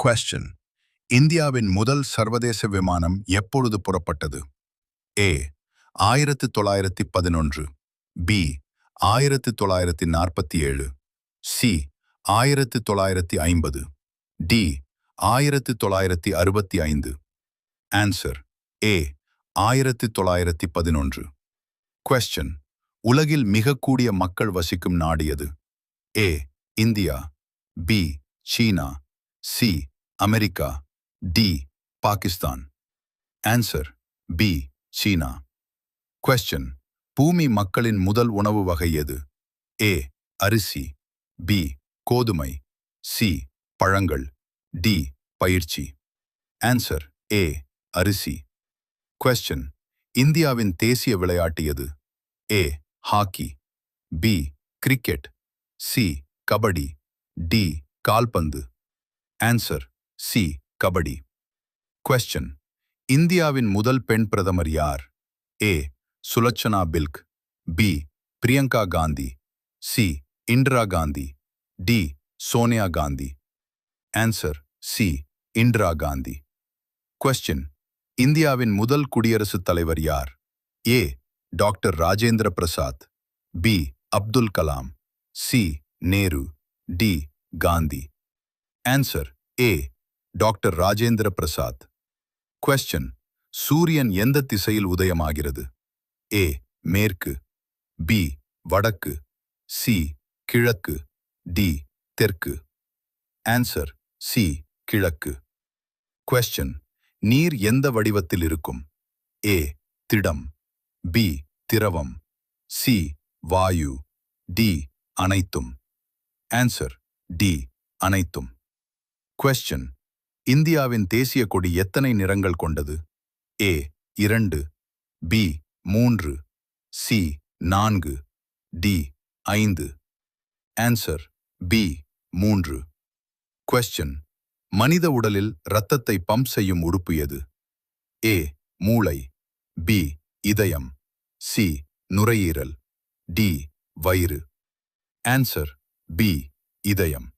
Question. இந்தியாவின் முதல் சர்வதேச விமானம் எப்பொழுது புறப்பட்டது? A. 1911. B. 1947. C. 1950. D. 1965. Answer. A. 1911. Question. உலகில் மிகக்கூடிய மக்கள் வசிக்கும் நாடு எது? A. India. B. China. C. America. D. Pakistan. Answer. B. China. Question. பூமி மக்களின் முதல் உணவு வகை எது? A. அரிசி. B. கோதுமை. C. பழங்கள். D. பயிற்சி. Answer. A. அரிசி. Question. இந்தியாவின் தேசிய விளையாட்டு எது? A. Hockey. B. Cricket. C. Kabaddi. D. கால்பந்து. Answer. C. கபடி. Question. இந்தியாவின் முதல் பெண் பிரதமர் யார்? A. சுலட்சனா பில்க். B. Priyanka Gandhi. C. Indira Gandhi. D. Sonia Gandhi. Answer. C. Indira Gandhi. Question. இந்தியாவின் முதல் குடியரசுத் தலைவர் யார்? A. Doctor Rajendra Prasad. B. Abdul Kalam. C. Nehru. D. Gandhi. Answer. A. Doctor Rajendra Prasad. Question. சூரியன் எந்த திசையில் உதயமாகிறது? A. மேற்கு. B. வடக்கு. C. கிழக்கு. D. தெற்கு. Answer. C. கிழக்கு. Question. நீர் எந்த வடிவத்தில் இருக்கும்? A. திடம். B. திரவம். C. வாயு. D. அனைத்தும். Answer. D. அனைத்தும். Question. இந்தியாவின் தேசிய கொடி எத்தனை நிறங்கள் கொண்டது? A. 2. B. 3. C. 4. D. 5. Answer. B. 3. Question. மனித உடலில் இரத்தத்தை பம்ப் செய்யும் உறுப்பு எது? A. மூளை. B. இதயம். C. நுரையீரல். D. வயிறு. Answer. B. இதயம்.